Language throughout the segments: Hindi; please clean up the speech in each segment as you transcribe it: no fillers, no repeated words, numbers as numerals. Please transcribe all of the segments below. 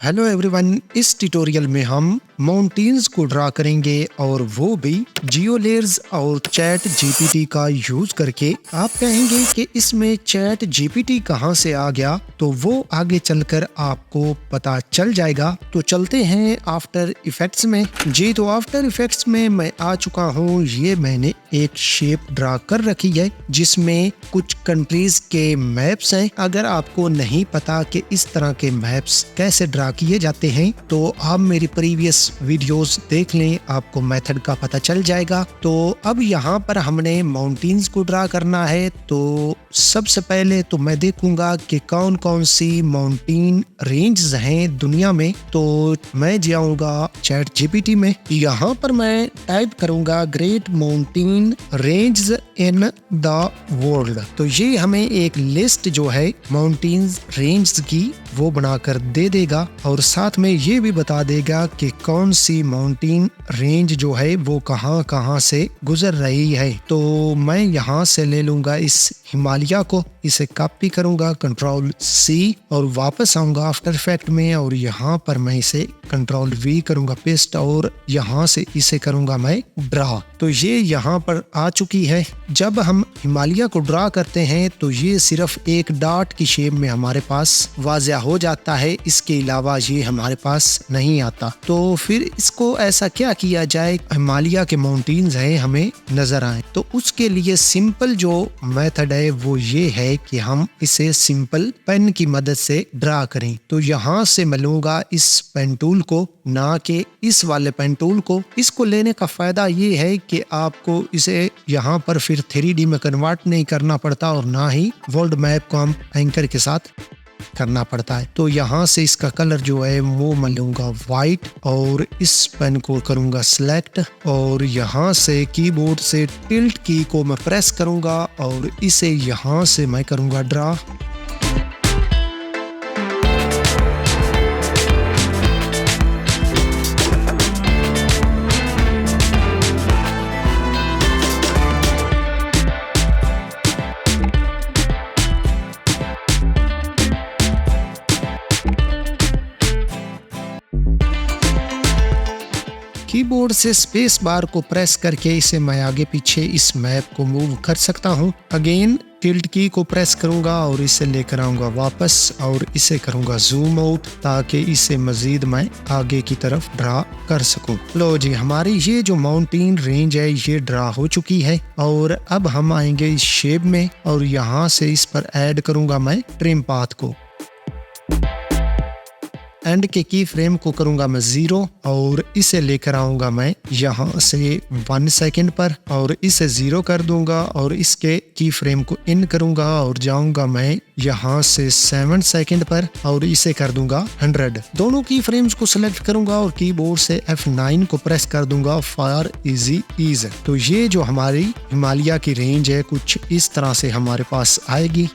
हेलो एवरीवन, इस ट्यूटोरियल में हम माउंटेन्स को ड्रा करेंगे और वो भी जियोलेयर्स और चैट जीपीटी का यूज करके। आप कहेंगे कि इसमें चैट जीपीटी कहाँ से आ गया, तो वो आगे चलकर आपको पता चल जाएगा। तो चलते हैं आफ्टर इफेक्ट्स में। जी, तो आफ्टर इफेक्ट्स में मैं आ चुका हूँ। ये मैंने एक शेप ड्रा कर रखी है जिसमें कुछ कंट्रीज के मैप्स हैं। अगर आपको नहीं पता कि इस तरह के मैप्स कैसे ड्रा किए जाते हैं तो आप मेरी प्रीवियस वीडियोस देख लें, आपको मेथड का पता चल जाएगा। तो अब यहाँ पर हमने माउंटेन्स को ड्रा करना है। तो सबसे पहले तो मैं देखूंगा कि कौन कौन सी माउंटेन रेंज हैं दुनिया में। तो मैं जाऊंगा चैट जीपीटी में। यहाँ पर मैं टाइप करूंगा great mountain range in the world. तो ये हमें एक लिस्ट जो है माउंटेन्स रेंज की वो बनाकर दे देगा और साथ में ये भी बता देगा कि कौन सी माउंटेन रेंज जो है वो कहाँ कहाँ से गुजर रही है। तो मैं यहाँ से ले लूंगा इस हिमालय को, इसे कॉपी करूंगा कंट्रोल सी और वापस आऊंगा आफ्टर इफेक्ट में और यहाँ पर मैं इसे कंट्रोल वी करूंगा पेस्ट और यहाँ से इसे करूंगा मैं ड्रा। तो ये यहाँ पर आ चुकी है। जब हम हिमालय को ड्रा करते हैं तो ये सिर्फ एक डॉट की शेप में हमारे पास वाज़िया हो जाता है, इसके अलावा ये हमारे पास नहीं आता। तो फिर इसको ऐसा क्या किया जाए हिमालय के माउंटेन्स हैं हमें नजर आए। तो उसके लिए सिंपल जो मेथड है वो ये है कि हम इसे सिंपल पेन की मदद से ड्रा करें। तो यहाँ से मैं लूंगा इस पेन टूल को, ना कि इस वाले पेन टूल को। इसको लेने का फायदा ये है कि आपको इसे यहाँ पर फिर 3D में कन्वर्ट नहीं करना पड़ता और ना ही वर्ल्ड मैप को हम एंकर के साथ करना पड़ता है। तो यहाँ से इसका कलर जो है वो मैं लूंगा व्हाइट और इस पेन को करूंगा सिलेक्ट और यहाँ से कीबोर्ड से टिल्ट की को मैं प्रेस करूंगा और इसे यहाँ से मैं करूंगा ड्रा। कीबोर्ड से स्पेस बार को प्रेस करके इसे मैं आगे पीछे इस मैप को मूव कर सकता हूँ। अगेन टिल्ट की को प्रेस करूंगा और इसे लेकर आऊंगा वापस और इसे करूंगा जूम आउट ताकि इसे मजीद मैं आगे की तरफ ड्रा कर सकूं। लो जी, हमारी ये जो माउंटेन रेंज है ये ड्रा हो चुकी है और अब हम आएंगे इस शेप में और यहाँ से इस पर ऐड करूंगा मैं ट्रिम पाथ को। एंड के की फ्रेम को करूंगा मैं 0 और इसे लेकर आऊंगा मैं यहाँ से 1 सेकंड पर और इसे 0 कर दूंगा और इसके की फ्रेम को इन करूंगा और जाऊंगा मैं यहाँ से 7 सेकंड पर और इसे कर दूंगा 100। दोनों की फ्रेम्स को सिलेक्ट करूंगा और कीबोर्ड से F9 को प्रेस कर दूंगा फॉर इजी ईज। तो ये जो हमारी हिमालय की रेंज है कुछ इस तरह से हमारे पास आएगी।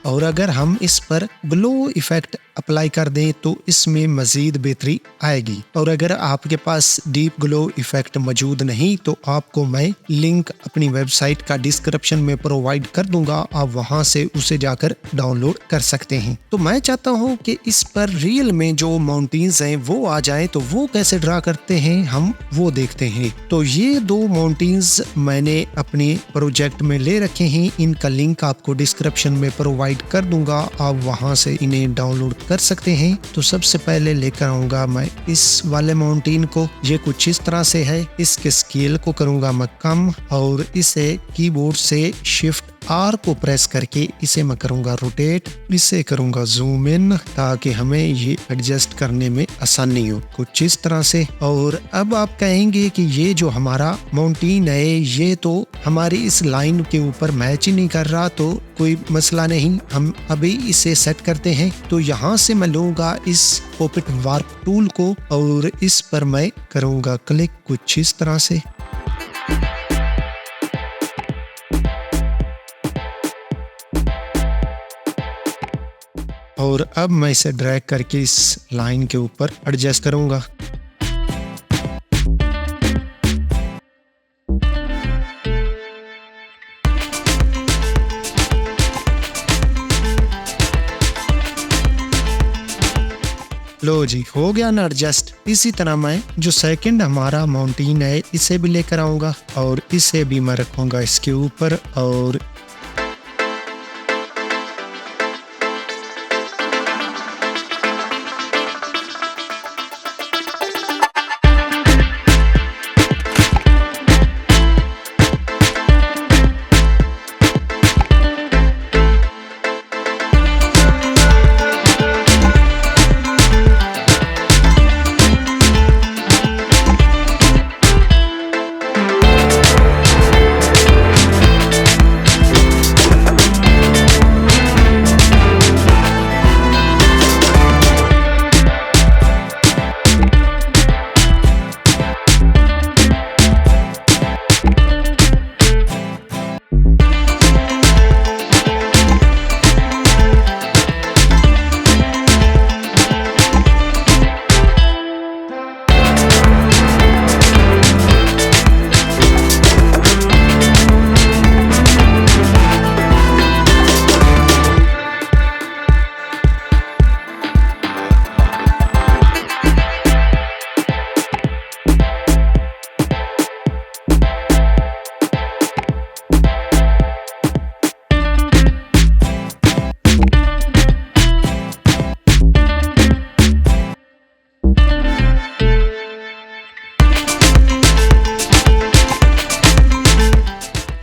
और अगर हम इस पर ग्लो इफेक्ट अप्लाई कर दें तो इसमें मजीद बेहतरी आएगी। और अगर आपके पास डीप ग्लो इफेक्ट मौजूद नहीं तो आपको मैं लिंक अपनी वेबसाइट का डिस्क्रिप्शन में प्रोवाइड कर दूंगा, आप वहां से उसे जाकर डाउनलोड कर सकते हैं। तो मैं चाहता हूं कि इस पर रियल में जो माउंटेन्स हैं वो आ जाए, तो वो कैसे ड्रा करते हैं हम वो देखते हैं। तो ये 2 माउंटेन्स मैंने अपने प्रोजेक्ट में ले रखे हैं, इनका लिंक आपको डिस्क्रिप्शन में प्रोवाइड कर दूंगा, आप वहां से इन्हें डाउनलोड कर सकते हैं। तो सबसे पहले लेकर आऊंगा मैं इस वाले माउंटेन को, ये कुछ इस तरह से है। इसके स्केल को करूंगा मैं कम और इसे कीबोर्ड से शिफ्ट R को प्रेस करके इसे मैं करूंगा रोटेट, इसे करूंगा जूम इन ताकि हमें ये एडजस्ट करने में आसानी हो कुछ इस तरह से। और अब आप कहेंगे कि ये जो हमारा माउंटेन है ये तो हमारी इस लाइन के ऊपर मैच ही नहीं कर रहा, तो कोई मसला नहीं, हम अभी इसे सेट करते हैं। तो यहाँ से मैं लूंगा इस पॉपिट वार्प टूल को और इस पर मैं करूंगा क्लिक कुछ इस तरह से। और अब मैं इसे ड्रैग करके इस लाइन के ऊपर एडजस्ट करूंगा। लो जी, हो गया ना एडजस्ट। इसी तरह मैं जो सेकंड हमारा माउंटेन है इसे भी लेकर आऊंगा और इसे भी मैं रखूंगा इसके ऊपर। और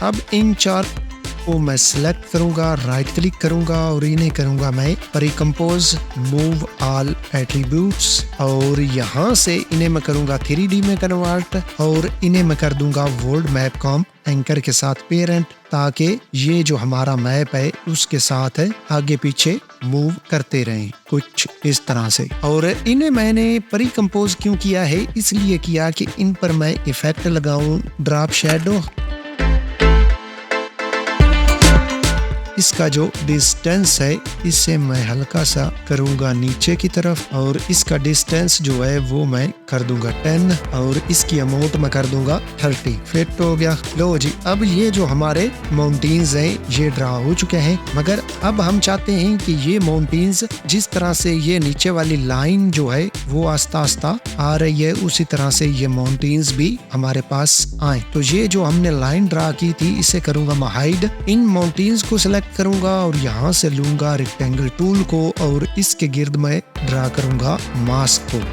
अब इन चार को मैं सिलेक्ट करूंगा, राइट क्लिक करूंगा और इन्हें करूंगा मैं रिकम्पोज मूव ऑल एट्रीब्यूट्स और यहाँ से इन्हें मैं करूंगा 3D में कन्वर्ट और इन्हें मैं कर दूंगा वर्ल्ड मैप कॉम एंकर के साथ पेरेंट, ताकि ये जो हमारा मैप है उसके साथ आगे पीछे मूव करते रहें कुछ इस तरह से। और इन्हें मैंने प्री कंपोज क्यों किया है, इसलिए किया कि इन पर मैं इफेक्ट लगाऊं ड्रॉप शैडो। इसका जो डिस्टेंस है इसे मैं हल्का सा करूंगा नीचे की तरफ और इसका डिस्टेंस जो है वो मैं कर दूंगा 10 और इसकी अमाउंट मैं कर दूंगा 30। फिट हो गया। लो जी, अब ये जो हमारे माउंटेन्स हैं ये ड्रा हो चुके हैं, मगर अब हम चाहते हैं कि ये माउंटेन्स जिस तरह से ये नीचे वाली लाइन जो है वो आस्ता आस्ता आ रही है उसी तरह से ये माउंटेन्स भी हमारे पास आए। तो ये जो हमने लाइन ड्रा की थी इसे करूंगा मैं हाइड। इन माउंटेन्स को सिलेक्ट करूंगा और यहाँ से लूंगा रेक्टेंगल टूल को और इसके गिर्द में ड्रा करूंगा मास्क को।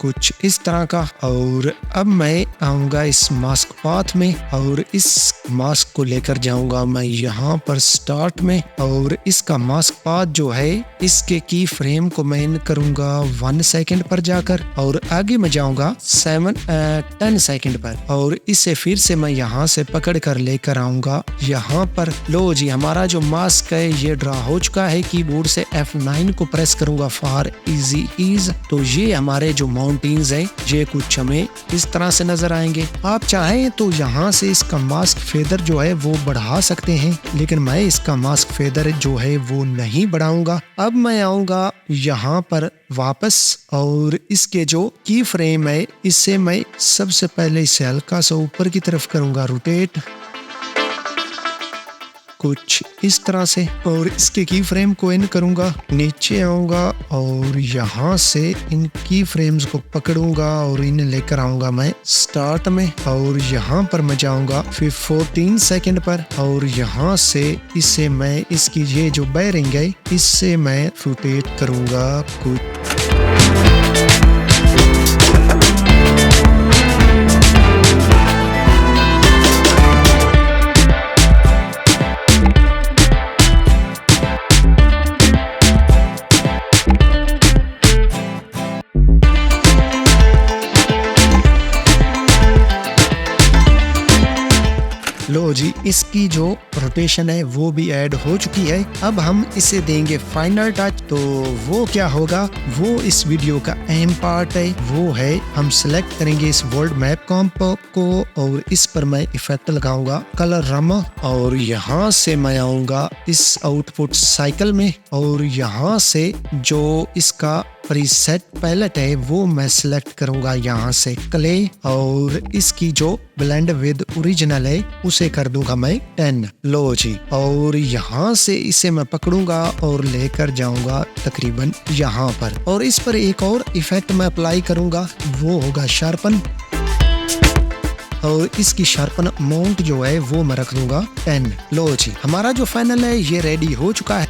कुछ इस तरह का। और अब मैं आऊंगा इस मास्क पाथ में और इस मास्क को लेकर जाऊंगा मैं यहाँ पर स्टार्ट में और इसका मास्क पाथ जो है इसके की फ्रेम को मैं करूंगा 1 सेकंड पर जाकर और आगे मैं जाऊंगा 10 सेकंड पर और इसे फिर से मैं यहाँ से पकड़ कर लेकर आऊंगा यहाँ पर। लो जी, हमारा जो मास्क है ये ड्रा हो चुका है। कीबोर्ड से F9 को प्रेस करूंगा फॉर इजी ईज। तो ये हमारे जो माउंटेन्स है ये कुछ हमें इस तरह से नजर आएंगे। आप चाहें तो यहाँ से इसका मास्क फेदर जो है वो बढ़ा सकते हैं, लेकिन मैं इसका मास्क फेदर जो है वो नहीं बढ़ाऊंगा। अब मैं आऊंगा यहाँ पर वापस और इसके जो की फ्रेम है इससे मैं सबसे पहले इसे हल्का सा ऊपर की तरफ करूंगा रोटेट कुछ इस तरह से और इसके की फ्रेम को इन करूंगा। नीचे आऊंगा और यहाँ से इन की फ्रेम्स को पकड़ूंगा और इन्हें लेकर आऊंगा मैं स्टार्ट में और यहाँ पर मैं जाऊंगा फिर 14 सेकंड पर और यहाँ से इसे मैं इसकी ये जो बेयरिंग है इससे मैं रोटेट करूंगा कुछ। लो जी, इसकी जो रोटेशन है वो भी ऐड हो चुकी है। अब हम इसे देंगे फाइनल टच। तो वो क्या होगा, वो इस वीडियो का अहम पार्ट है। वो है हम सिलेक्ट करेंगे इस वर्ल्ड मैप कॉम्प को और इस पर मैं इफेक्ट लगाऊंगा कलर रम और यहाँ से मैं आऊंगा इस आउटपुट साइकिल में और यहाँ से जो इसका प्रीसेट पैलेट है वो मैं सिलेक्ट करूंगा यहाँ से क्ले, और इसकी जो ब्लेंड विद ओरिजिनल है उसे कर दूंगा मैं 10। लो जी, और यहाँ से इसे मैं पकड़ूंगा और लेकर जाऊंगा तकरीबन यहाँ पर, और इस पर एक और इफेक्ट मैं अप्लाई करूंगा, वो होगा शार्पन, और इसकी शार्पन अमाउंट जो है वो मैं रख दूंगा 10। लो जी, हमारा जो फाइनल है ये रेडी हो चुका है।